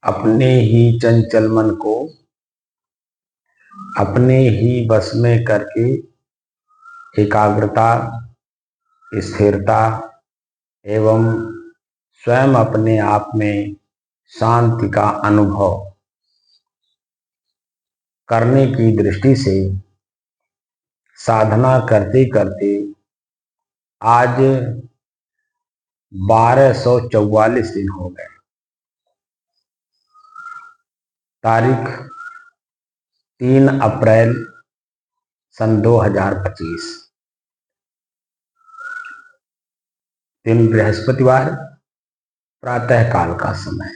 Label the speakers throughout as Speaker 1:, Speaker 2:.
Speaker 1: अपने ही चंचल मन को अपने ही वश में करके एकाग्रता, स्थिरता एवं स्वयं अपने आप में शांति का अनुभव करने की दृष्टि से साधना करते करते आज 1244 दिन हो गए। तारीख 3 अप्रैल सन 2025, दिन बृहस्पतिवार, प्रातः काल का समय।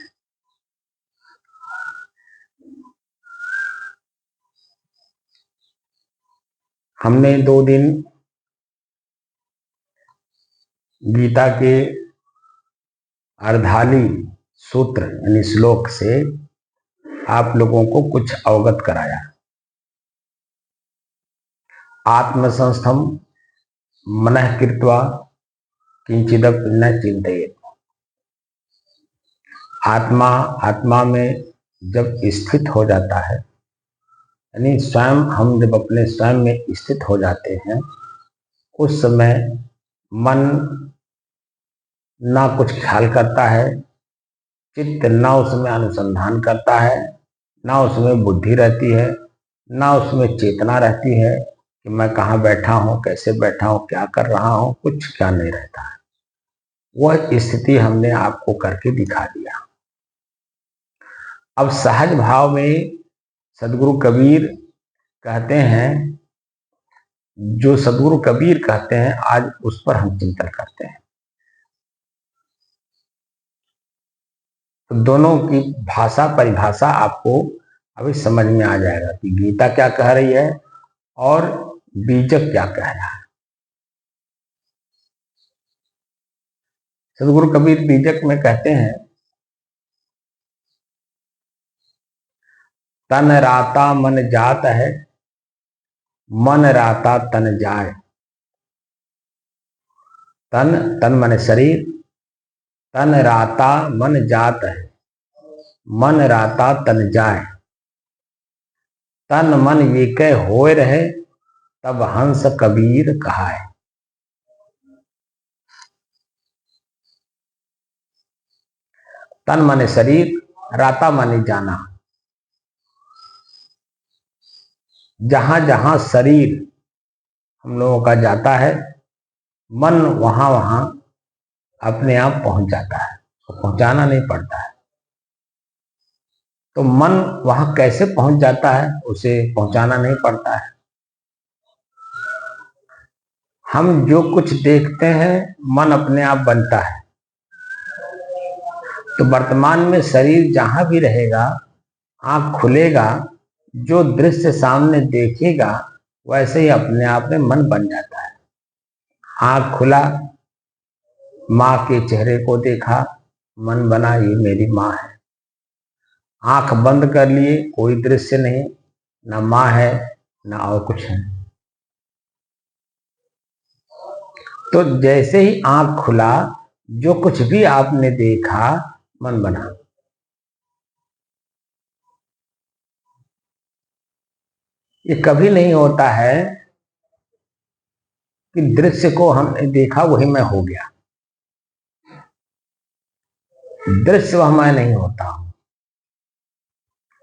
Speaker 1: हमने 2 दिन गीता के अर्धाली सूत्र यानी श्लोक से आप लोगों को कुछ अवगत कराया। आत्मसंस्थम मनः कृत्वा किंचिदपि न चिंतयेत्। आत्मा में जब स्थित हो जाता है, यानी स्वयं हम जब अपने स्वयं में स्थित हो जाते हैं, उस समय मन ना कुछ ख्याल करता है, चित्त ना उसमें अनुसंधान करता है, ना उसमें बुद्धि रहती है, ना उसमें चेतना रहती है कि मैं कहाँ बैठा हूँ, कैसे बैठा हूँ, क्या कर रहा हूँ, कुछ क्या नहीं रहता है। वह स्थिति हमने आपको करके दिखा दिया। अब सहज भाव में सदगुरु कबीर कहते हैं, जो सदगुरु कबीर कहते हैं, आज उस पर हम चिंतन करते हैं। तो दोनों की भाषा परिभाषा आपको अभी समझ में आ जाएगा कि गीता क्या कह रही है और बीजक क्या कह रहा है। सदगुरु कबीर बीजक में कहते हैं, तन राता मन जात है, मन राता तन जाए। तन मन शरीर, तन राता मन जात है, मन राता तन जाए। तन मन एक होए रहे, तब हंस कबीर कहाए। तन माने शरीर, राता माने जाना। जहां जहां शरीर हम लोगों का जाता है, मन वहां वहां अपने आप पहुंच जाता है, तो पहुंचाना नहीं पड़ता है। तो मन वहां कैसे पहुंच जाता है, उसे पहुंचाना नहीं पड़ता है। हम जो कुछ देखते हैं, मन अपने आप बनता है। तो वर्तमान में शरीर जहां भी रहेगा, आंख खुलेगा, जो दृश्य सामने देखेगा, वैसे ही अपने आप में मन बन जाता है। आंख खुला, माँ के चेहरे को देखा, मन बना ये मेरी माँ है। आंख बंद कर लिए, कोई दृश्य नहीं, ना माँ है ना और कुछ है। तो जैसे ही आंख खुला, जो कुछ भी आपने देखा, मन बना। ये कभी नहीं होता है कि दृश्य को हमने देखा वही मैं हो गया। दृश्य वह मैं नहीं होता हूं।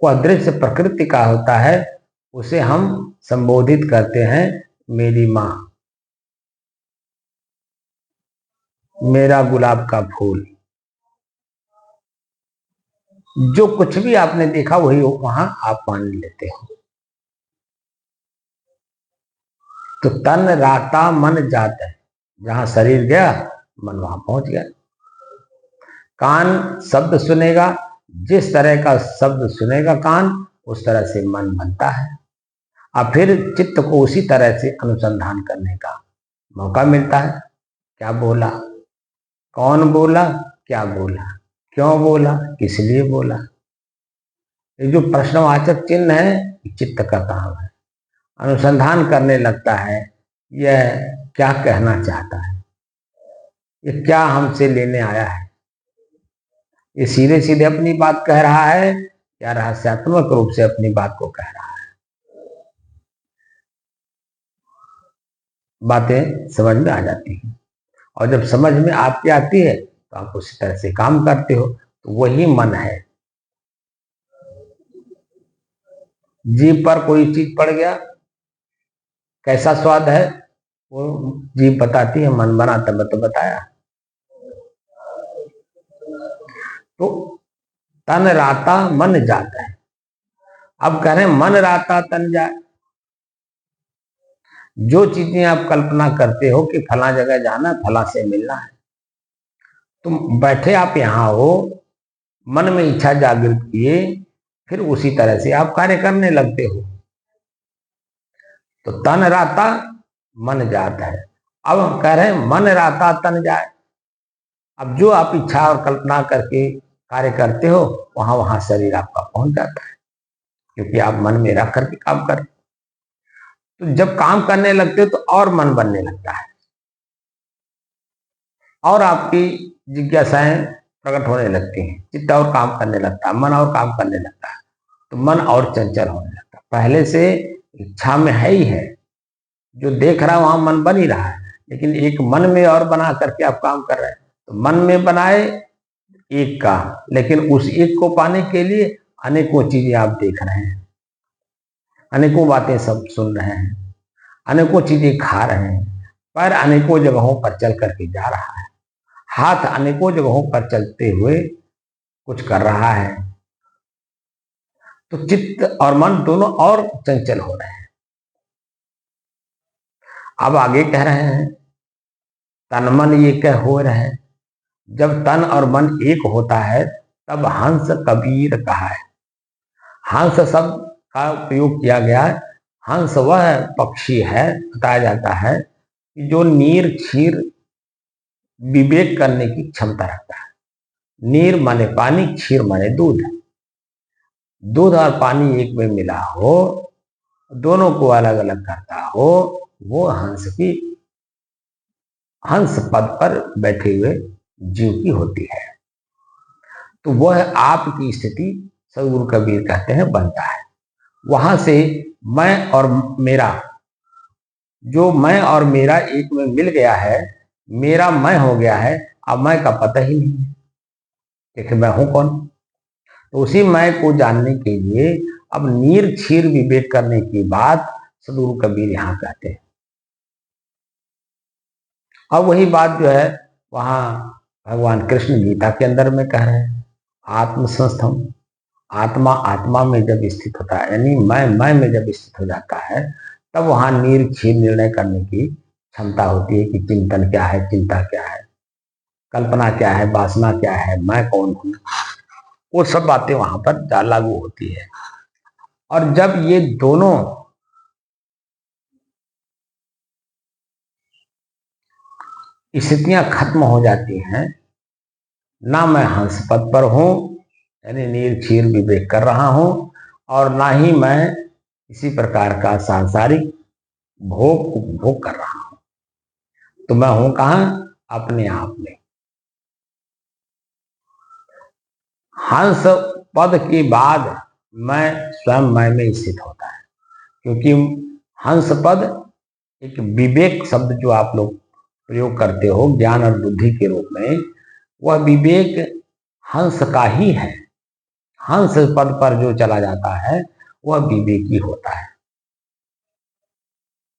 Speaker 1: वह दृश्य प्रकृति का होता है, उसे हम संबोधित करते हैं मेरी मां। मेरा गुलाब का फूल, जो कुछ भी आपने देखा वही वहां आप मान लेते हो। तो तन राता मन जात है, जहां शरीर गया मन वहां पहुंच गया। कान शब्द सुनेगा, जिस तरह का शब्द सुनेगा कान, उस तरह से मन बनता है। अब फिर चित्त को उसी तरह से अनुसंधान करने का मौका मिलता है। क्या बोला, कौन बोला, क्या बोला, क्यों बोला, किस लिए बोला। ये जो प्रश्नवाचक चिन्ह है चित्त का काम है। अनुसंधान करने लगता है, यह क्या कहना चाहता है, ये क्या हमसे लेने आया है, ये सीधे सीधे अपनी बात कह रहा है या रहस्यात्मक रूप से अपनी बात को कह रहा है। बातें समझ में आ जाती हैं, और जब समझ में आपकी आती है तो आप उसी तरह से काम करते हो। तो वही मन है। जीभ पर कोई चीज पड़ गया, कैसा स्वाद है वो जीभ बताती है, मन बना तब तो बताया। तो तन राता मन जाता है। अब कह रहे हैं मन राता तन जाए। जो चीजें आप कल्पना करते हो कि फला जगह जाना, फला से मिलना है, तुम बैठे आप यहां हो, मन में इच्छा जागृत किए, फिर उसी तरह से आप कार्य करने लगते हो। तो तन राता मन जाता है। अब हम कह रहे हैं मन राता तन जाए। अब जो आप इच्छा और कल्पना करके कार्य करते हो वहां वहां शरीर आपका पहुंच जाता है, क्योंकि आप मन में रख करके काम कर। तो जब काम करने लगते हो तो और मन बनने लगता है, और आपकी जिज्ञासाएं प्रकट होने लगती हैं, चित्त और काम करने लगता है, मन और काम करने लगता है। तो मन और चंचल होने लगता है। पहले से इच्छा में है ही है, जो देख रहा है वहां मन बन ही रहा है, लेकिन एक मन में और बना करके आप काम कर रहे हैं। तो मन में बनाए एक का, लेकिन उस एक को पाने के लिए अनेकों चीजें आप देख रहे हैं, अनेकों बातें सब सुन रहे हैं, अनेकों चीजें खा रहे हैं, पैर अनेकों जगहों पर चल करके जा रहा है, हाथ अनेकों जगहों पर चलते हुए कुछ कर रहा है। तो चित्त और मन दोनों और चंचल हो रहे हैं। अब आगे कह रहे हैं तन मन ये कह हो रहे हैं। जब तन और मन एक होता है तब हंस कबीर कहा है। हंस शब्द का प्रयोग किया गया है। हंस वह पक्षी है, बताया जाता है कि जो नीर क्षीर विवेक करने की क्षमता रखता है। नीर माने पानी, क्षीर माने दूध। दूध और पानी एक में मिला हो, दोनों को अलग अलग करता हो, वो हंस पद पर बैठे हुए जीव की होती है। तो वह आपकी स्थिति सदगुरु कबीर कहते हैं बनता है। वहां से मैं और मेरा, जो मैं और मेरा एक में मिल गया है, मेरा मैं हो गया है। अब मैं का पता ही नहीं है कि मैं हूं कौन। तो उसी मैं को जानने के लिए अब नीर क्षीर विवेक करने की बात सदगुरु कबीर यहां कहते हैं। अब वही बात जो है वहां भगवान कृष्ण गीता के अंदर में कह रहे हैं, आत्म संस्थम। आत्मा आत्मा में जब स्थित होता है, यानी मैं में जब स्थित हो जाता है, तब वहां नीर क्षीर निर्णय करने की क्षमता होती है कि चिंतन क्या है, चिंता क्या है, कल्पना क्या है, वासना क्या है, मैं कौन हूं। वो सब बातें वहां पर लागू होती है। और जब ये दोनों स्थितियां खत्म हो जाती हैं, ना मैं हंस पद पर हूं यानी नीर क्षीर विवेक कर रहा हूं, और ना ही मैं इसी प्रकार का सांसारिक भोग उपभोग कर रहा हूं। तो मैं हूं कहां? अपने आप में। हंस पद के बाद मैं स्वयं मैं में स्थित होता है, क्योंकि हंस पद एक विवेक शब्द जो आप लोग प्रयोग करते हो ज्ञान और बुद्धि के रूप में, वह विवेक हंस का ही है। हंस पद पर जो चला जाता है वह विवेकी होता है।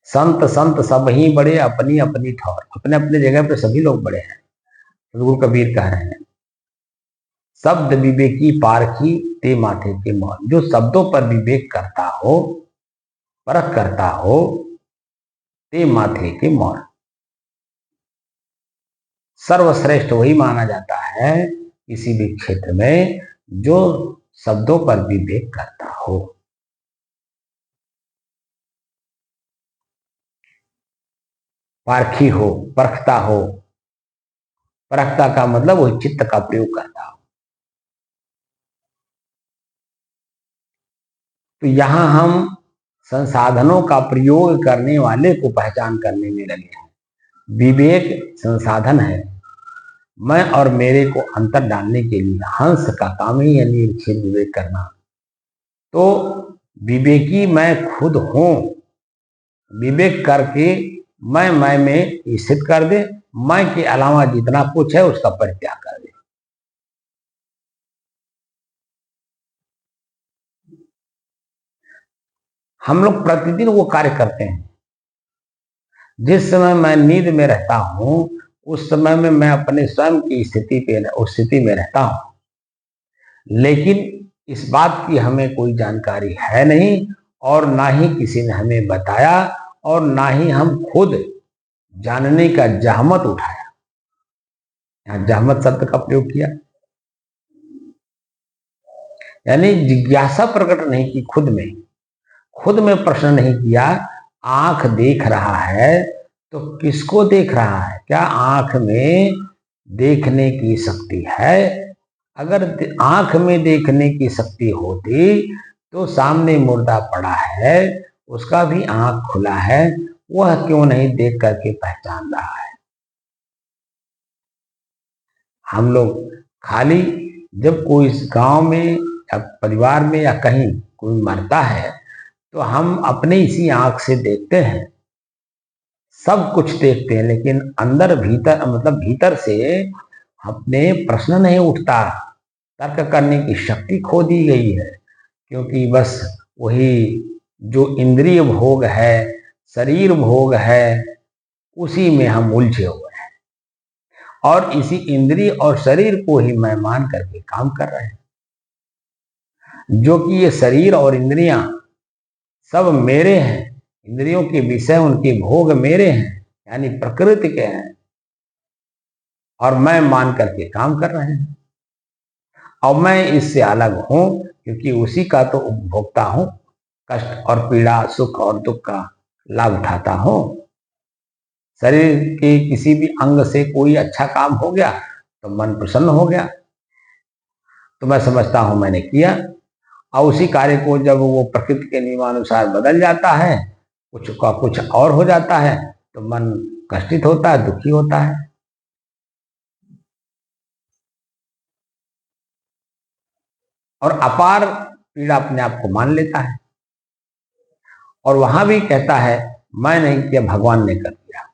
Speaker 1: संत संत सब ही बड़े अपनी अपनी ठौर, अपने अपने जगह पे सभी लोग बड़े हैं, गुरु कबीर कह रहे हैं, शब्द विवेकी पारखी ते माथे के मौन। जो शब्दों पर विवेक करता हो, परख करता हो, ते माथे के मौन। सर्वश्रेष्ठ वही माना जाता है किसी भी क्षेत्र में जो शब्दों पर विवेक करता हो। पारखी हो, परखता हो। परखता का मतलब वही चित्त का प्रयोग करता हो। तो यहां हम संसाधनों का प्रयोग करने वाले को पहचान करने में लगे हैं। विवेक संसाधन है। मैं और मेरे को अंतर डालने के लिए हंस का काम ही है निर्छेद विवेक करना। तो विवेकी मैं खुद हूं। विवेक करके मैं में स्थित कर दे, मैं के अलावा जितना कुछ है उसका परित्याग कर दे। हम लोग प्रतिदिन वो कार्य करते हैं। जिस समय मैं नींद में रहता हूं उस समय में मैं अपने स्वयं की उस स्थिति में रहता हूं, लेकिन इस बात की हमें कोई जानकारी है नहीं और ना ही किसी ने हमें बताया और ना ही हम खुद जानने का जहमत उठाया। यहां जहमत शब्द का प्रयोग किया, यानी जिज्ञासा प्रकट नहीं की, खुद में प्रश्न नहीं किया। आंख देख रहा है तो किसको देख रहा है? क्या आंख में देखने की शक्ति है? अगर आंख में देखने की शक्ति होती तो सामने मुर्दा पड़ा है, उसका भी आंख खुला है, वह क्यों नहीं देख करके पहचान रहा है? हम लोग खाली जब कोई गांव में या परिवार में या कहीं कोई मरता है तो हम अपने इसी आंख से देखते हैं, सब कुछ देखते हैं, लेकिन अंदर भीतर मतलब भीतर से अपने प्रश्न नहीं उठता। तर्क करने की शक्ति खो दी गई है, क्योंकि बस वही जो इंद्रिय भोग है, शरीर भोग है, उसी में हम उलझे हुए हैं और इसी इंद्रिय और शरीर को ही मैं मान करके काम कर रहे हैं। जो कि ये शरीर और इंद्रियां सब मेरे हैं, इंद्रियों के विषय उनके भोग मेरे हैं, यानी प्रकृति के हैं, और मैं मान करके काम कर रहे हैं। और मैं इससे अलग हूं क्योंकि उसी का तो उपभोक्ता हूं। कष्ट और पीड़ा, सुख और दुख का लाभ उठाता हूं। शरीर के किसी भी अंग से कोई अच्छा काम हो गया तो मन प्रसन्न हो गया, तो मैं समझता हूं मैंने किया। और उसी कार्य को जब वो प्रकृति के नियमानुसार बदल जाता है, कुछ का कुछ और हो जाता है, तो मन कष्टित होता है, दुखी होता है। और अपार पीड़ा अपने आप को मान लेता है और वहां भी कहता है मैं नहीं किया, भगवान ने कर दिया।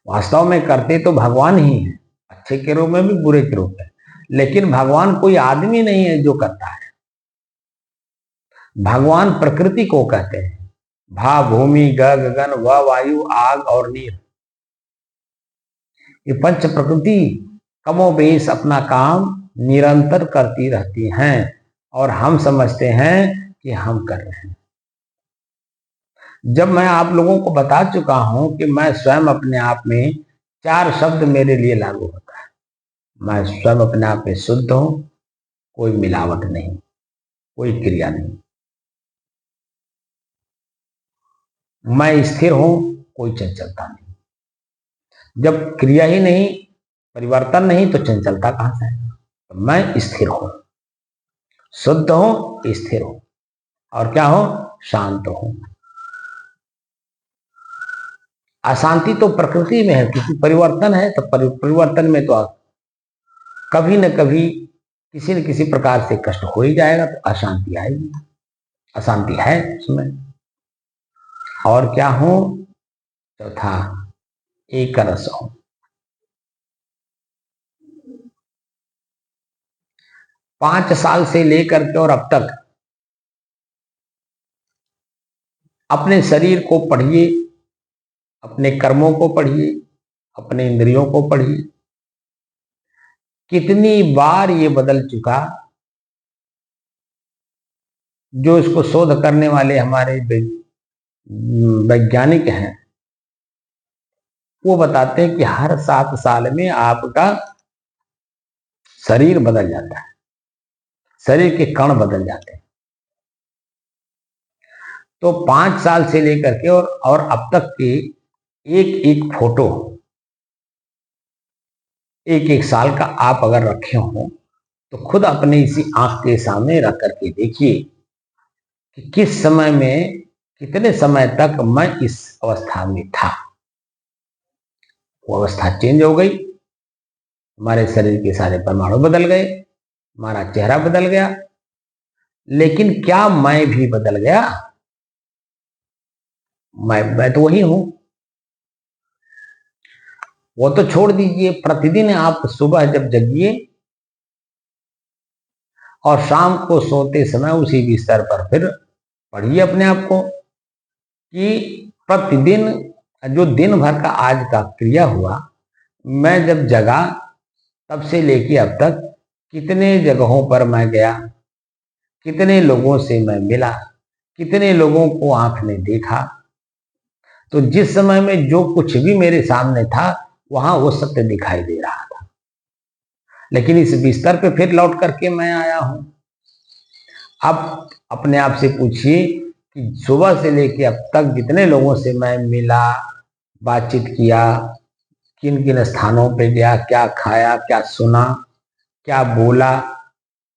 Speaker 1: वास्तव में करते तो भगवान ही है, अच्छे के रूप में भी, बुरे के रूप में। लेकिन भगवान कोई आदमी नहीं है जो करता है। भगवान प्रकृति को कहते हैं। भा, भूमि, गगन, व, वायु, आग और नीर, ये पंच प्रकृति कमोबेश अपना काम निरंतर करती रहती हैं और हम समझते हैं कि हम कर रहे हैं। जब मैं आप लोगों को बता चुका हूं कि मैं स्वयं अपने आप में, 4 शब्द मेरे लिए लागू होता है। मैं स्वयं अपने आप में शुद्ध हूं, कोई मिलावट नहीं, कोई क्रिया नहीं। मैं स्थिर हूं, कोई चंचलता नहीं। जब क्रिया ही नहीं, परिवर्तन नहीं, तो चंचलता कहां से आएगा? तो मैं स्थिर हूं, शुद्ध हूं, स्थिर हूं, और क्या हूं? शांत हूं। अशांति तो प्रकृति में है, क्योंकि परिवर्तन है, तो परिवर्तन में तो कभी न कभी किसी न किसी प्रकार से कष्ट हो ही जाएगा, तो अशांति आएगी। अशांति है उसमें। और क्या हूं? चौथा, एक रस हूं। 5 साल से लेकर के और अब तक अपने शरीर को पढ़िए, अपने कर्मों को पढ़िए, अपने इंद्रियों को पढ़िए, कितनी बार ये बदल चुका। जो इसको शोध करने वाले हमारे वैज्ञानिक हैं वो बताते हैं कि हर 7 साल में आपका शरीर बदल जाता है, शरीर के कण बदल जाते हैं। तो 5 साल से लेकर के और अब तक के एक एक फोटो, एक एक साल का आप अगर रखे हो तो खुद अपने इसी आंख के सामने रख करके देखिए कि किस समय में, कितने समय तक मैं इस अवस्था में था। वो अवस्था चेंज हो गई, हमारे शरीर के सारे परमाणु बदल गए, हमारा चेहरा बदल गया, लेकिन क्या मैं भी बदल गया? मैं तो वही हूं। वो तो छोड़ दीजिए, प्रतिदिन आप सुबह जब जगिए और शाम को सोते समय उसी बिस्तर पर फिर पढ़िए अपने आप को कि प्रतिदिन जो दिन भर का आज का क्रिया हुआ, मैं जब जगा तब से लेके अब तक कितने जगहों पर मैं गया, कितने लोगों से मैं मिला, कितने लोगों को आंख ने देखा। तो जिस समय में जो कुछ भी मेरे सामने था वहां वो सत्य दिखाई दे रहा था, लेकिन इस बिस्तर पे फिर लौट करके मैं आया हूं। अब अपने आप से पूछिए कि सुबह से लेके अब तक जितने लोगों से मैं मिला, बातचीत किया, किन किन स्थानों पे गया, क्या खाया, क्या सुना, क्या बोला,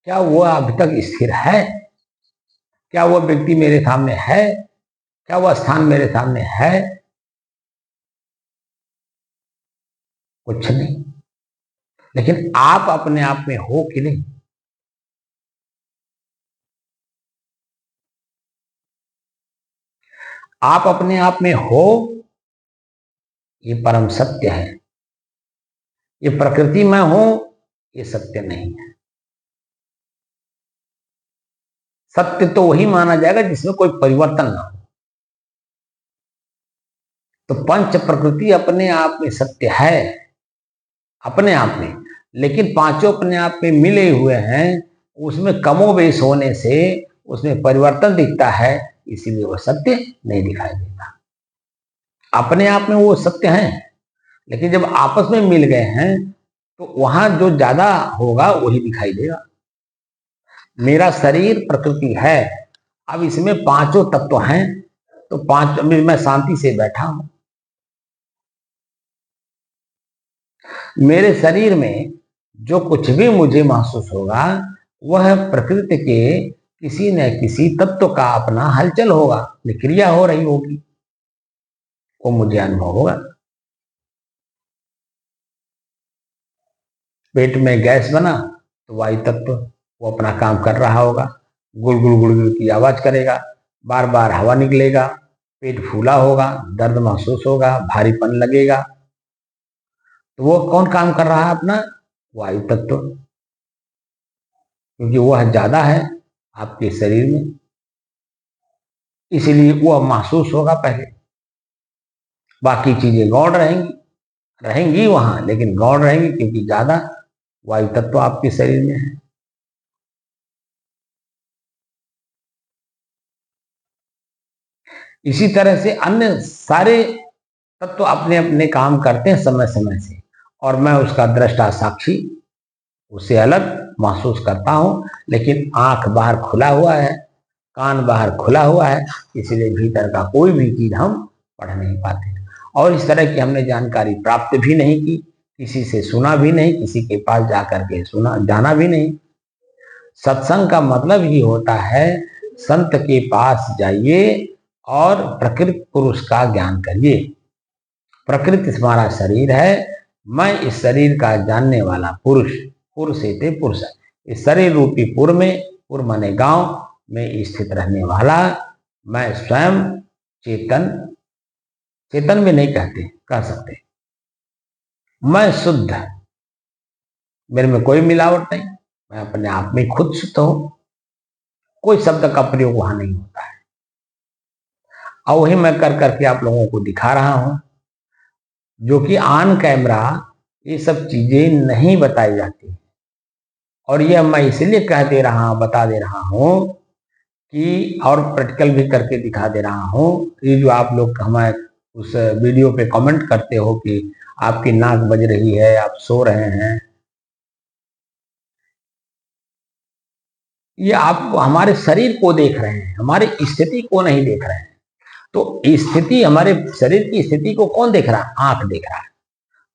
Speaker 1: क्या वो अभी तक स्थिर है? क्या वो व्यक्ति मेरे सामने है? क्या वो स्थान मेरे सामने है? कुछ नहीं। लेकिन आप अपने आप में हो कि नहीं? आप अपने आप में हो, ये परम सत्य है। ये प्रकृति में हो, ये सत्य नहीं है। सत्य तो वही माना जाएगा जिसमें कोई परिवर्तन ना हो। तो पंच प्रकृति अपने आप में सत्य है, अपने आप में, लेकिन पांचों अपने आप में मिले हुए हैं। उसमें कमोबेश होने से उसमें परिवर्तन दिखता है, इसीलिए वो सत्य नहीं दिखाई देता। अपने आप में वो सत्य है, लेकिन जब आपस में मिल गए हैं तो वहां जो ज्यादा होगा वही दिखाई देगा। मेरा शरीर प्रकृति है, अब इसमें पांचों तत्व हैं, तो पांच मैं शांति से बैठा हूं। मेरे शरीर में जो कुछ भी मुझे महसूस होगा वह प्रकृति के किसी न किसी तत्व का अपना हलचल होगा, क्रिया हो रही होगी, वो मुझे अनुभव होगा। पेट में गैस बना तो वायु तत्व वो अपना काम कर रहा होगा, गुड़गुड़ गुड़गुड़ की आवाज करेगा, बार बार हवा निकलेगा, पेट फूला होगा, दर्द महसूस होगा, भारीपन लगेगा। तो वो कौन काम कर रहा है? अपना वायु तत्व, क्योंकि वह ज्यादा है आपके शरीर में, इसलिए वह महसूस होगा पहले। बाकी चीजें गौण रहेंगी, रहेंगी वहां, लेकिन गौण रहेंगी क्योंकि ज्यादा वायु तत्व आपके शरीर में है। इसी तरह से अन्य सारे तत्व अपने अपने काम करते हैं समय समय से, और मैं उसका दृष्टा साक्षी उससे अलग महसूस करता हूं। लेकिन आंख बाहर खुला हुआ है, कान बाहर खुला हुआ है, इसलिए भीतर का कोई भी चीज हम पढ़ नहीं पाते, और इस तरह की हमने जानकारी प्राप्त भी नहीं की, किसी से सुना भी नहीं, किसी के पास जाकर के सुना जाना भी नहीं। सत्संग का मतलब ही होता है संत के पास जाइए और प्रकृति पुरुष का ज्ञान करिए। प्रकृति हमारा शरीर है, मैं इस शरीर का जानने वाला पुरुष, पुरुष से पुरुष, इस शरीर रूपी पुर में, पुर माने गांव में स्थित रहने वाला मैं स्वयं चेतन, चेतन में नहीं कहते, कह सकते मैं शुद्ध, मेरे में कोई मिलावट नहीं, मैं अपने आप में खुद शुद्ध हूं, कोई शब्द का प्रयोग वहां नहीं होता है। और वही मैं कर करके आप लोगों को दिखा रहा हूं, जो कि ऑन कैमरा ये सब चीजें नहीं बताई जाती, और ये मैं इसलिए बता दे रहा हूँ कि, और प्रैक्टिकल भी करके दिखा दे रहा हूँ। ये जो आप लोग हमारे उस वीडियो पे कमेंट करते हो कि आपकी नाक बज रही है, आप सो रहे हैं, ये आप हमारे शरीर को देख रहे हैं, हमारी स्थिति को नहीं देख रहे हैं। तो स्थिति, हमारे शरीर की स्थिति को कौन देख रहा है? आंख देख रहा है।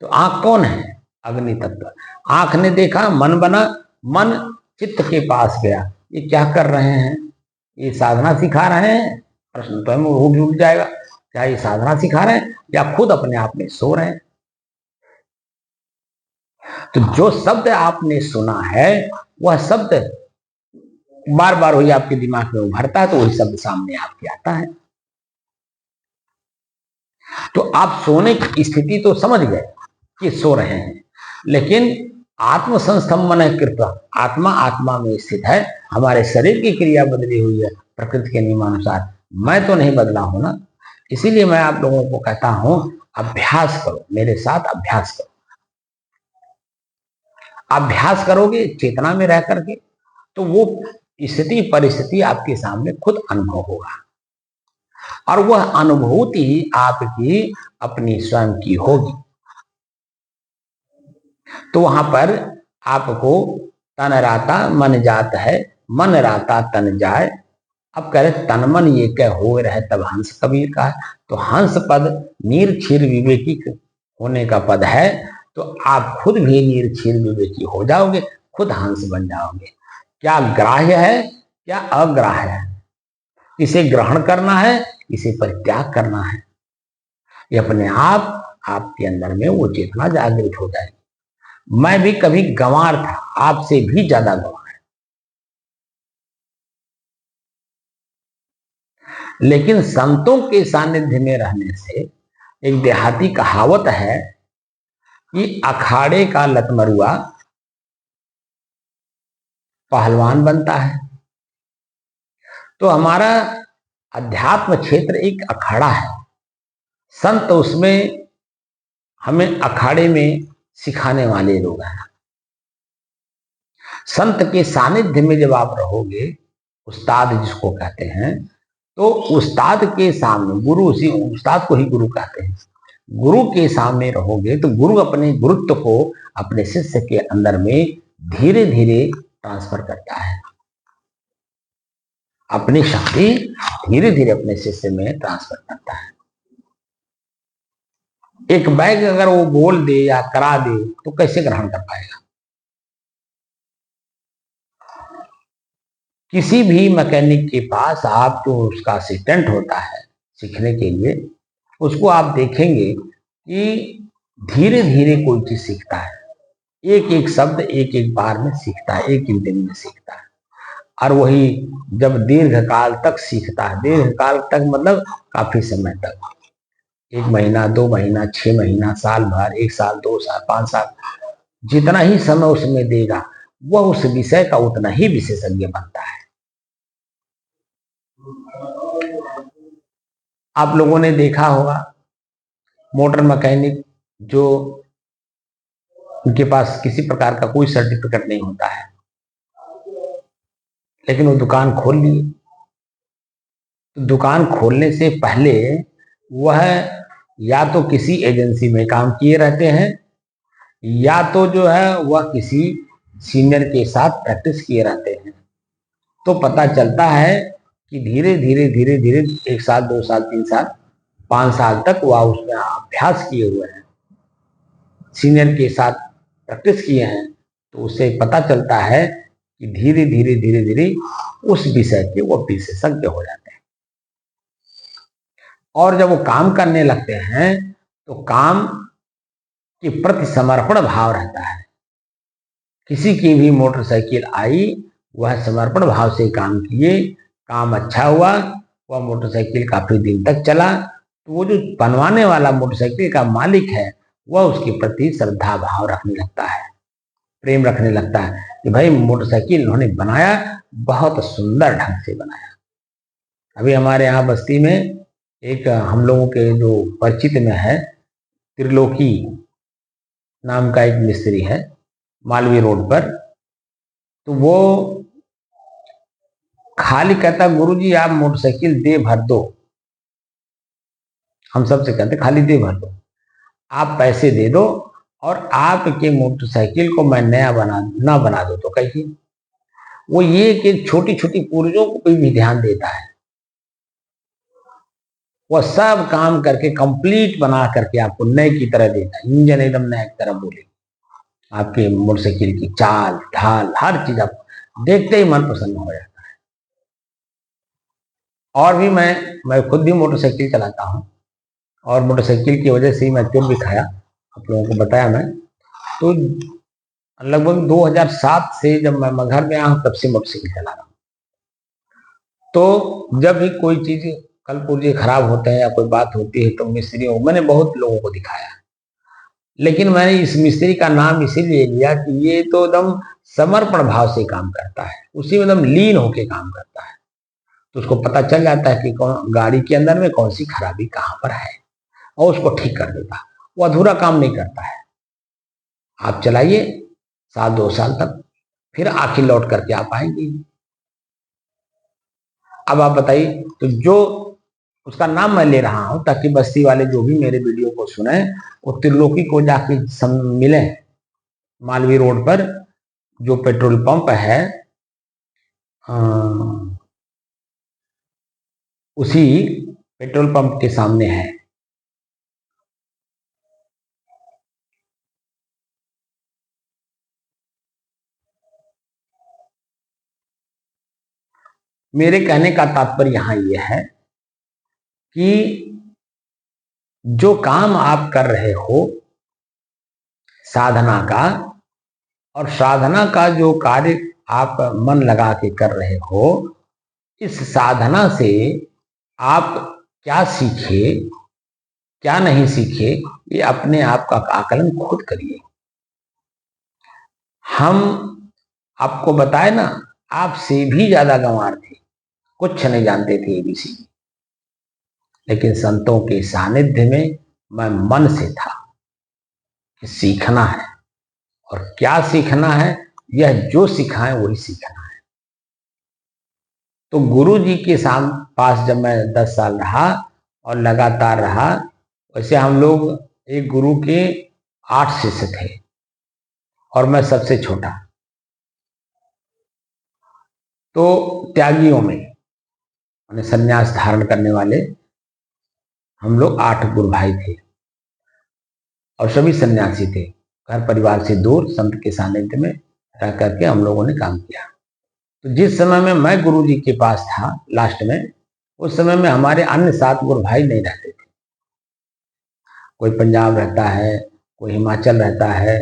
Speaker 1: तो आंख कौन है? अग्नि तत्व। आंख ने देखा, मन बना, मन चित्त के पास गया। ये क्या कर रहे हैं? ये साधना सिखा रहे हैं? प्रश्न तो उठ जाएगा, क्या ये साधना सिखा रहे हैं या खुद अपने आप में सो रहे हैं? तो जो शब्द आपने सुना है वह शब्द बार बार वही आपके दिमाग में उभरता है, तो वही शब्द सामने आपके आता है। तो आप सोने की स्थिति तो समझ गए कि सो रहे हैं, लेकिन आत्म संस्थम मन कृत, आत्मा आत्मा में स्थित है। हमारे शरीर की क्रिया बदली हुई है प्रकृति के नियमानुसार, मैं तो नहीं बदला हूं ना। इसीलिए मैं आप लोगों को कहता हूं, अभ्यास करो, मेरे साथ अभ्यास करो। अभ्यास करोगे चेतना में रह करके, तो वो स्थिति परिस्थिति आपके सामने खुद अनुभव होगा, और वह अनुभूति आपकी अपनी स्वयं की होगी। तो वहां पर आपको तन राता मन जात है, मन राता तन जाए। अब कह रहे तन मन ये कह हो रहे तब हंस कबीर का है। तो हंस पद नीर क्षीर विवेकी होने का पद है। तो आप खुद भी नीर क्षीर विवेकी हो जाओगे, खुद हंस बन जाओगे। क्या ग्राह्य है, क्या अग्राह्य है? इसे ग्रहण करना है, इसे परित्याग करना है। ये अपने आप आपके अंदर में वो चेतना जागृत हो जाएगी। मैं भी कभी गंवार था, आपसे भी ज्यादा गंवार, लेकिन संतों के सानिध्य में रहने से, एक देहाती कहावत है कि अखाड़े का लतमरुआ पहलवान बनता है। तो हमारा अध्यात्म क्षेत्र एक अखाड़ा है। संत उसमें हमें अखाड़े में सिखाने वाले लोग हैं। संत के सानिध्य में जब आप रहोगे, उस्ताद जिसको कहते हैं, तो उस्ताद के सामने, गुरु, उसी उस्ताद को ही गुरु कहते हैं, गुरु के सामने रहोगे तो गुरु अपने गुरुत्व को अपने शिष्य के अंदर में धीरे धीरे ट्रांसफर करता है। अपनी शक्ति धीरे धीरे अपने शिष्य में ट्रांसफर करता है। एक बैग अगर वो बोल दे या करा दे तो कैसे ग्रहण कर पाएगा? किसी भी मैकेनिक के पास आप जो उसका असिस्टेंट होता है सीखने के लिए, उसको आप देखेंगे कि धीरे धीरे कोई चीज सीखता है। एक एक शब्द एक एक बार में सीखता है, एक एक दिन में सीखता है। और वही जब दीर्घ काल तक सीखता है, दीर्घ काल तक मतलब काफी समय तक, 1 महीना, 2 महीना, 6 महीना, साल भर, 1 साल, 2 साल, 5 साल, जितना ही समय उसमें देगा वह उस विषय का उतना ही विशेषज्ञ बनता है। आप लोगों ने देखा होगा मोटर मैकेनिक जो उनके पास किसी प्रकार का कोई सर्टिफिकेट नहीं होता है, लेकिन वो दुकान खोल लिए। तो दुकान खोलने से पहले वह या तो किसी एजेंसी में काम किए रहते हैं, या तो जो है वह किसी सीनियर के साथ प्रैक्टिस किए रहते हैं। तो पता चलता है कि धीरे धीरे धीरे धीरे 1 साल, 2 साल, 3 साल, 5 साल तक वह उसमें अभ्यास किए हुए हैं, सीनियर के साथ प्रैक्टिस किए हैं। तो उससे पता चलता है कि धीरे धीरे धीरे धीरे उस विषय के वो विशेषज्ञ हो जाते हैं। और जब वो काम करने लगते हैं तो काम के प्रति समर्पण भाव रहता है। किसी की भी मोटरसाइकिल आई, वह समर्पण भाव से काम किए, काम अच्छा हुआ, वह मोटरसाइकिल काफी दिन तक चला। तो वो जो बनवाने वाला मोटरसाइकिल का मालिक है वह उसके प्रति श्रद्धा भाव रखने लगता है, प्रेम रखने लगता है कि भाई मोटरसाइकिल उन्होंने बनाया, बहुत सुंदर ढंग से बनाया। अभी हमारे यहाँ बस्ती में एक हम लोगों के जो परिचित में है, त्रिलोकी नाम का एक मिस्त्री है, मालवीय रोड पर। तो वो खाली कहता, गुरुजी आप मोटरसाइकिल दे भर दो। हम सबसे कहते खाली दे भर दो, आप पैसे दे दो और आपके मोटरसाइकिल को मैं नया ना बना दो। तो कहिए, वो ये कि छोटी छोटी पुर्जों को भी ध्यान देता है। वह सब काम करके कंप्लीट बना करके आपको नए की तरह देता है। इंजन एकदम नए की तरह बोले, आपके मोटरसाइकिल की चाल ढाल हर चीज आप देखते ही मन प्रसन्न हो जाता है। और भी मैं खुद भी मोटरसाइकिल चलाता हूँ और मोटरसाइकिल की वजह से ही मैं चोट भी खाया, आप लोगों को बताया मैं। तो लगभग 2007 से जब मैं घर में आया हूँ तब से मोटरसाइकिल चला रहा हूँ। तो जब भी कोई चीज कल पुर्जे खराब होते हैं या कोई बात होती है तो मिस्त्रियों, मैंने बहुत लोगों को दिखाया, लेकिन मैंने इस मिस्त्री का नाम इसीलिए लिया कि ये तो एकदम समर्पण भाव से काम करता है, उसी में एकदम लीन होके काम करता है। तो उसको पता चल जाता है कि कौन गाड़ी के अंदर में कौन सी खराबी कहाँ पर है और उसको ठीक कर देता है। वो अधूरा काम नहीं करता है। आप चलाइए 2 साल तक, फिर आखिर लौट करके आप आएंगे। अब आप बताइए, तो जो उसका नाम मैं ले रहा हूं ताकि बस्ती वाले जो भी मेरे वीडियो को सुने वो त्रिलोकी को जाके मिले। मालवीय रोड पर जो पेट्रोल पंप है उसी पेट्रोल पंप के सामने है। मेरे कहने का तात्पर्य यहां यह है कि जो काम आप कर रहे हो साधना का, और साधना का जो कार्य आप मन लगा के कर रहे हो, इस साधना से आप क्या सीखे क्या नहीं सीखे, ये अपने आप का आकलन खुद करिए। हम आपको बताए ना, आपसे भी ज्यादा गंवार थे, कुछ नहीं जानते थे एबीसी, लेकिन संतों के सानिध्य में मैं मन से था कि सीखना है। और क्या सीखना है, यह जो सिखाएं वही सीखना है। तो गुरु जी के पास जब मैं 10 साल रहा और लगातार रहा, वैसे हम लोग एक गुरु के 8 शिष्य थे और मैं सबसे छोटा। तो त्यागियों में संन्यास धारण करने वाले हम लोग 8 गुरु भाई थे और सभी सन्यासी थे। घर परिवार से दूर संत के सानिध्य में रह करके हम लोगों ने काम किया। तो जिस समय में मैं गुरु जी के पास था लास्ट में, उस समय में हमारे अन्य 7 गुरु भाई नहीं रहते थे। कोई पंजाब रहता है, कोई हिमाचल रहता है,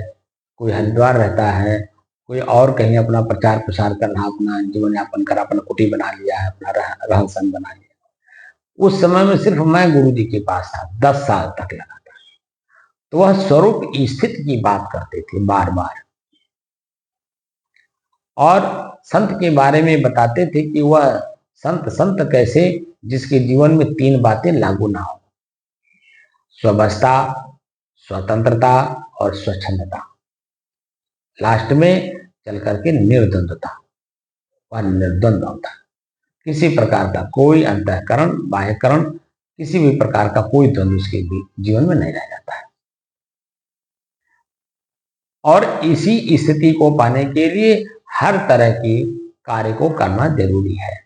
Speaker 1: कोई हरिद्वार रहता है, कोई और कहीं अपना प्रचार प्रसार कर रहा, अपना जीवन यापन कर, अपना कुटी बना लिया है, अपना रहन सहन बना लिया। उस समय में सिर्फ मैं गुरु जी के पास था, 10 साल तक लगा था। तो वह स्वरूप स्थिति की बात करते थे बार बार, और संत के बारे में बताते थे कि वह संत कैसे, जिसके जीवन में 3 बातें लागू ना हो: स्वस्थता, स्वतंत्रता और स्वच्छंदता। लास्ट में चल करके निर्द्वंदता, वह निर्द्वंद होता है। किसी प्रकार का कोई अंतःकरण बाह्यकरण, किसी भी प्रकार का कोई द्वंद्व उसके जीवन में नहीं रह जाता है। और इसी स्थिति को पाने के लिए हर तरह के कार्य को करना जरूरी है।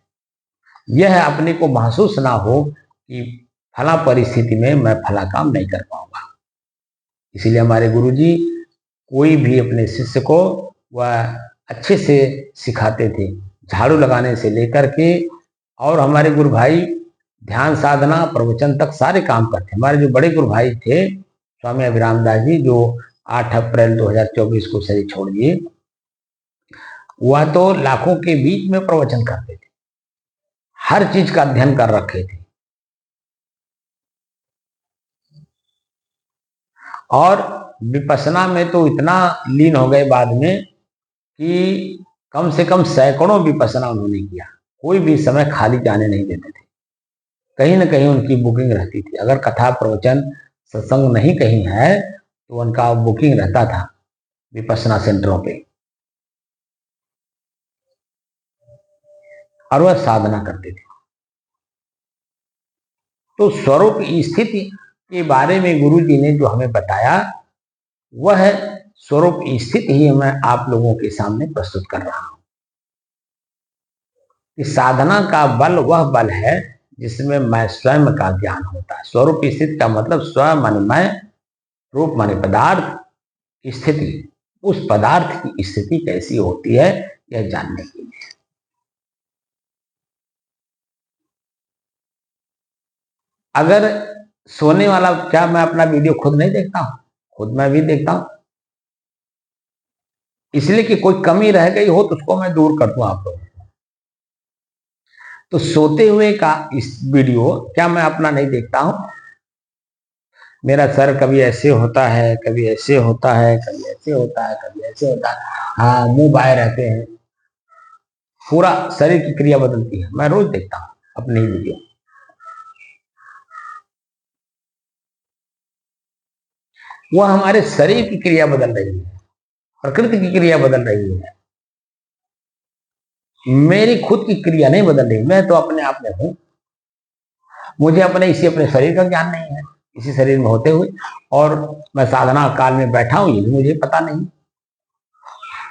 Speaker 1: यह अपने को महसूस ना हो कि फला परिस्थिति में मैं फला काम नहीं कर पाऊंगा। इसीलिए हमारे गुरुजी कोई भी अपने शिष्य को वह अच्छे से सिखाते थे, झाड़ू लगाने से लेकर के। और हमारे गुरु भाई ध्यान साधना प्रवचन तक सारे काम करते। हमारे जो बड़े गुरु भाई थे स्वामी अभिराम दास जी, जो 8 अप्रैल 2024 को शरीर छोड़ दिए, वह तो लाखों के बीच में प्रवचन करते थे, हर चीज का अध्ययन कर रखे थे। और विपස්සना में तो इतना लीन हो गए बाद में कि कम से कम सैकड़ों विपස්සना उन्होंने किया। कोई भी समय खाली जाने नहीं देते थे, कहीं ना कहीं उनकी बुकिंग रहती थी। अगर कथा प्रवचन सत्संग नहीं कहीं है तो उनका बुकिंग रहता था विपස්සना सेंटरों पे। और वह साधना करते थे। तो स्वरूप स्थिति के बारे में गुरु जी ने जो हमें बताया, वह स्वरूप स्थिति ही मैं आप लोगों के सामने प्रस्तुत कर रहा हूं कि साधना का बल वह बल है जिसमें मैं स्वयं का ज्ञान होता है। स्वरूप स्थिति का मतलब स्वयं माने मैं, रूप माने पदार्थ, स्थिति उस पदार्थ की स्थिति कैसी होती है यह जानने के लिए। अगर सोने वाला, क्या मैं अपना वीडियो खुद नहीं देखता हूं? खुद मैं भी देखता हूं, इसलिए कि कोई कमी रह गई हो तो उसको मैं दूर कर दूं आप लोगों को। तो सोते हुए का इस वीडियो क्या मैं अपना नहीं देखता हूं? मेरा सर कभी ऐसे होता है, कभी ऐसे होता है, कभी ऐसे होता है, कभी ऐसे होता है, हाँ मुंह बाएं रहते हैं, पूरा शरीर की क्रिया बदलती है। मैं रोज देखता हूं अपनी वीडियो। वह हमारे शरीर की क्रिया बदल रही है, प्रकृति की क्रिया बदल रही है, मेरी खुद की क्रिया नहीं बदल रही। मैं तो अपने आप में हूं, मुझे अपने शरीर का ज्ञान नहीं है इसी शरीर में होते हुए, और मैं साधना काल में बैठा हूं ये भी मुझे पता नहीं,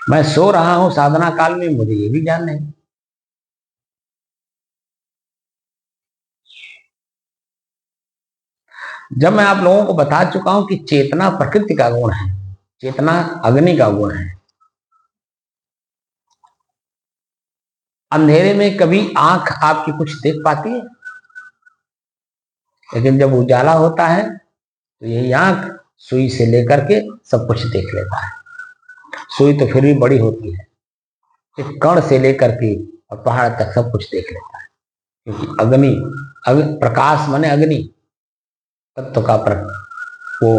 Speaker 1: मैं सो रहा हूं साधना काल में मुझे ये भी ज्ञान नहीं। जब मैं आप लोगों को बता चुका हूं कि चेतना प्रकृति का गुण है, चेतना अग्नि का गुण है। अंधेरे में कभी आंख आपकी कुछ देख पाती है, लेकिन जब उजाला होता है तो यही आंख सुई से लेकर के सब कुछ देख लेता है। सुई तो फिर भी बड़ी होती है, एक कण से लेकर के और पहाड़ तक सब कुछ देख लेता है, क्योंकि अग्नि, प्रकाश माने अग्नि तत्व का वो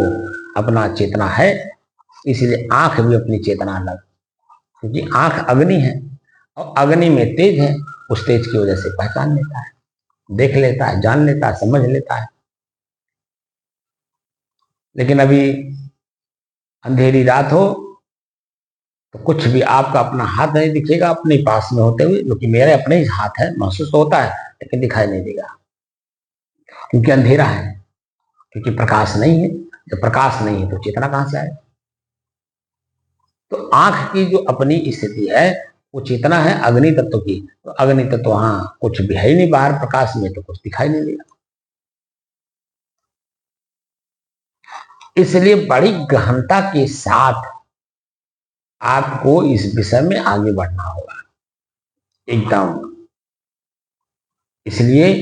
Speaker 1: अपना चेतना है, इसीलिए आंख भी अपनी चेतना अलग, क्योंकि आंख अग्नि है और अग्नि में तेज है, उस तेज की वजह से पहचान लेता है, देख लेता है, जान लेता है, समझ लेता है। लेकिन अभी अंधेरी रात हो तो कुछ भी आपका अपना हाथ नहीं दिखेगा अपने पास में होते हुए, जो कि मेरे अपने ही हाथ है, महसूस तो होता है लेकिन दिखाई नहीं देगा, क्योंकि अंधेरा है, क्योंकि प्रकाश नहीं है। जब प्रकाश नहीं है तो चेतना कहां से आए? तो आंख की जो अपनी स्थिति है वो चेतना है अग्नि तत्व की, तो अग्नि तत्व वहां कुछ भी है ही नहीं बाहर, प्रकाश में तो कुछ दिखाई नहीं देगा। इसलिए बड़ी गहनता के साथ आपको इस विषय में आगे बढ़ना होगा एकदम। इसलिए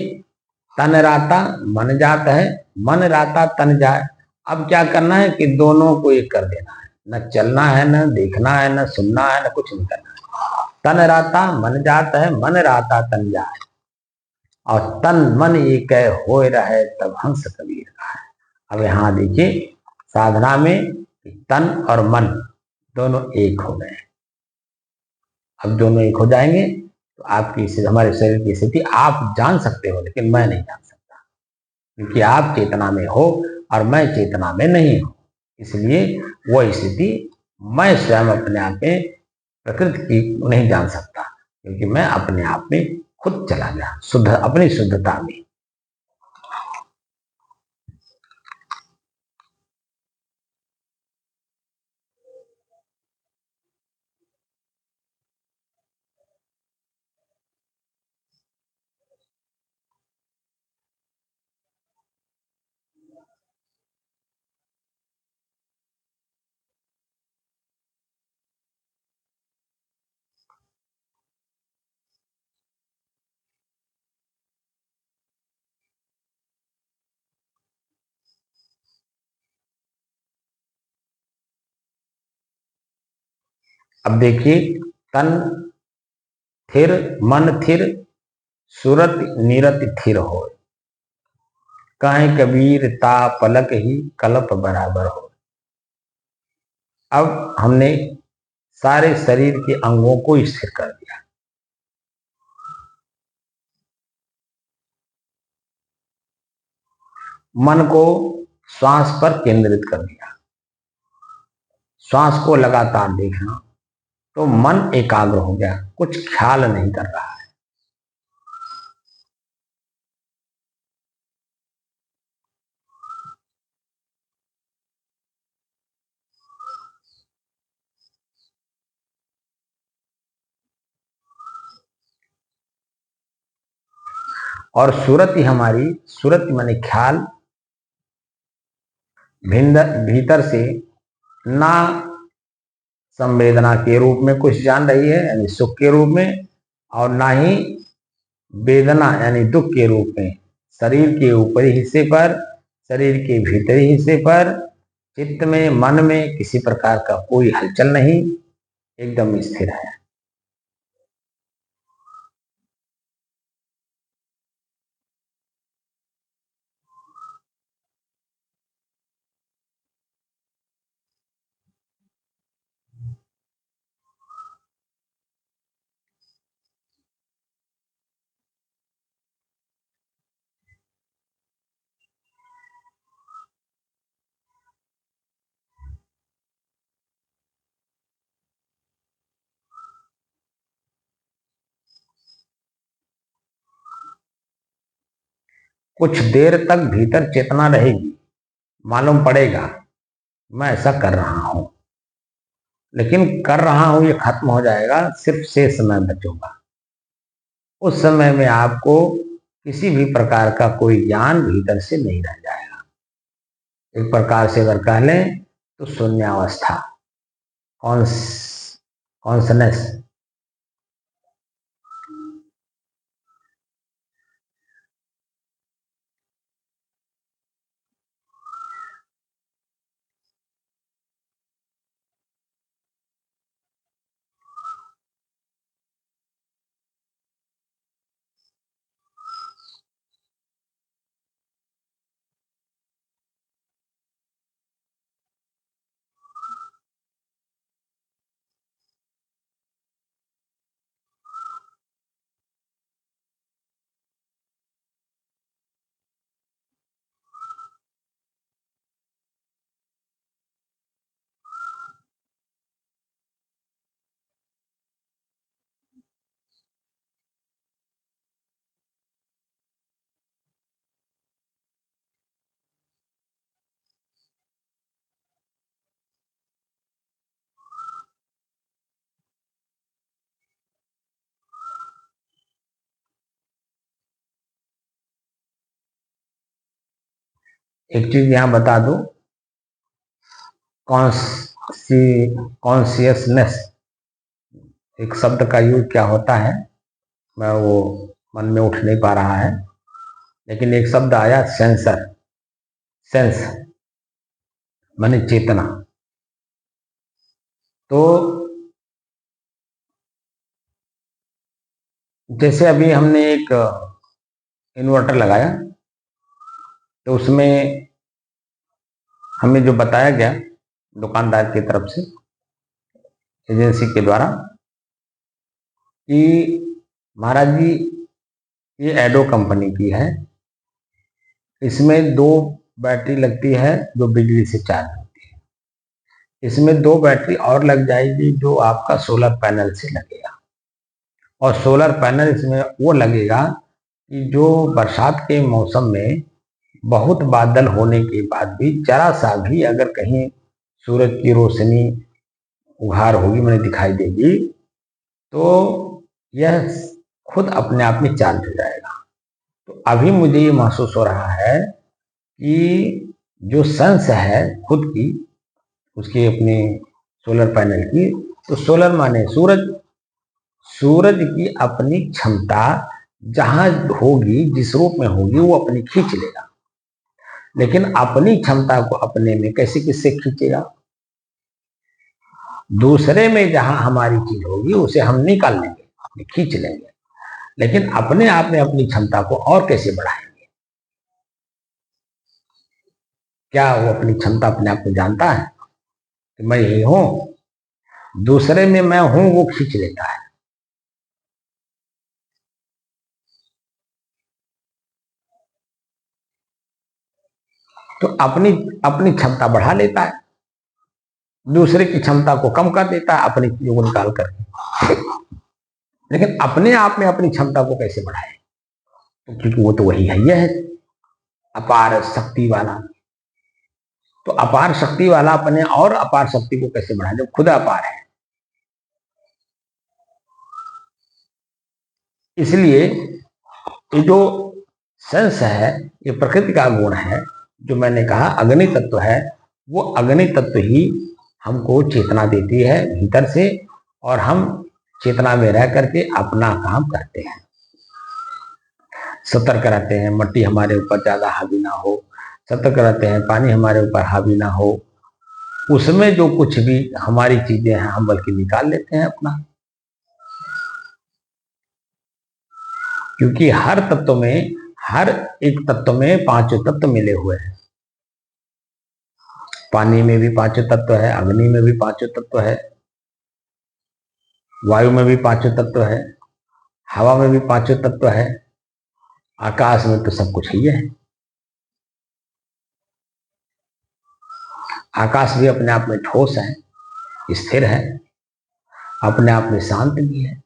Speaker 1: तन राता मन जात है, मन राता तन जाए। अब क्या करना है कि दोनों को एक कर देना है, न चलना है, न देखना है, न सुनना है, न कुछ नहीं करना है। तन राता मन जात है, मन राता तन जाए, और तन मन एक होए रहे तब हंस कबीर का है। अब यहाँ देखिए साधना में तन और मन दोनों एक हो गए। अब दोनों एक हो जाएंगे तो आपकी हमारे शरीर की स्थिति आप जान सकते हो, लेकिन मैं नहीं जान सकता, क्योंकि आप चेतना में हो और मैं चेतना में नहीं हूं। इसलिए वह स्थिति मैं स्वयं अपने आप में प्रकृति की नहीं जान सकता, क्योंकि मैं अपने आप में खुद चला गया शुद्ध, अपनी शुद्धता में। अब देखिए तन थिर, मन थिर, सूरत नीरत थिर हो, कहे कबीर ता पलक ही कल्प बराबर हो। अब हमने सारे शरीर के अंगों को स्थिर कर दिया, मन को श्वास पर केंद्रित कर दिया, श्वास को लगातार देखना, तो मन एकाग्र हो गया, कुछ ख्याल नहीं कर रहा है। और सूरत ही हमारी, सूरत माने ख्याल, भीतर से ना संवेदना के रूप में कुछ जान रही है यानी सुख के रूप में, और ना ही वेदना यानी दुख के रूप में शरीर के ऊपरी हिस्से पर, शरीर के भीतरी हिस्से पर, चित्त में, मन में किसी प्रकार का कोई हलचल नहीं, एकदम स्थिर है। कुछ देर तक भीतर चेतना रहेगी, मालूम पड़ेगा मैं ऐसा कर रहा हूं, लेकिन कर रहा हूं ये खत्म हो जाएगा, सिर्फ शेष समय बचूंगा। उस समय में आपको किसी भी प्रकार का कोई ज्ञान भीतर से नहीं रह जाएगा। एक प्रकार से अगर कह लें तो शून्यावस्था, कॉन्सनेस। एक चीज यहां बता दूं, कॉन्सियसनेस एक शब्द का यूज क्या होता है, मैं वो मन में उठ नहीं पा रहा है, लेकिन एक शब्द आया सेंसर, सेंस माने चेतना। तो जैसे अभी हमने एक इन्वर्टर लगाया, तो उसमें हमें जो बताया गया दुकानदार की तरफ से, एजेंसी के द्वारा, कि महाराज जी ये एडो कंपनी की है, इसमें 2 बैटरी लगती है जो बिजली से चार्ज होती है, इसमें 2 बैटरी और लग जाएगी जो आपका सोलर पैनल से लगेगा, और सोलर पैनल इसमें वो लगेगा कि जो बरसात के मौसम में बहुत बादल होने के बाद भी जरा सा भी अगर कहीं सूरज की रोशनी उघार होगी, मैंने दिखाई देगी, तो यह खुद अपने आप में चार्ज हो जाएगा। तो अभी मुझे ये महसूस हो रहा है कि जो सेंस है खुद की, उसकी अपनी सोलर पैनल की, तो सोलर माने सूरज, सूरज की अपनी क्षमता जहां होगी, जिस रूप में होगी, वो अपनी खींच लेगा, लेकिन अपनी क्षमता को अपने में कैसे किससे खींचेगा? दूसरे में जहां हमारी चीज होगी उसे हम निकाल लेंगे, खींच लेंगे, लेकिन अपने आप में अपनी क्षमता को और कैसे बढ़ाएंगे? क्या वो अपनी क्षमता अपने आप को जानता है कि मैं यही हूं? दूसरे में मैं हूं, वो खींच लेता है। तो अपनी अपनी क्षमता बढ़ा लेता है, दूसरे की क्षमता को कम कर देता है अपनी चीजों को निकाल करके, लेकिन अपने आप में अपनी क्षमता को कैसे बढ़ाए? तो क्योंकि वो तो वही है, यह है अपार शक्ति वाला। तो अपार शक्ति वाला अपने और अपार शक्ति को कैसे बढ़ाए जब खुद अपार है? इसलिए ये जो सेंस है, ये प्रकृति का गुण है। जो मैंने कहा अग्नि तत्व है, वो अग्नि तत्व ही हमको चेतना देती है भीतर से, और हम चेतना में रह करके अपना काम करते हैं, सतर्क रहते हैं, मिट्टी हमारे ऊपर ज्यादा हावी ना हो, सतर्क रहते हैं, पानी हमारे ऊपर हावी ना हो, उसमें जो कुछ भी हमारी चीजें हैं हम बल्कि निकाल लेते हैं अपना। क्योंकि हर तत्व में, हर एक तत्व में पांचों तत्व मिले हुए हैं। पानी में भी पांचों तत्व है, अग्नि में भी पांचों तत्व है, वायु में भी पांचों तत्व है, हवा में भी पांचों तत्व है, आकाश में तो सब कुछ ही है। आकाश भी अपने आप में ठोस है, स्थिर है, अपने आप में शांत भी है।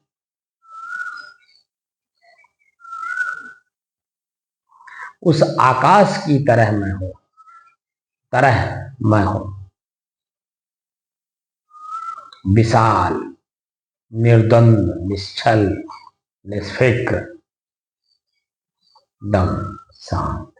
Speaker 1: उस आकाश की तरह मैं हूं, तरह मैं हूं, विशाल, निर्द्वंद, निश्चल, निष्फिक्र, दम शांत।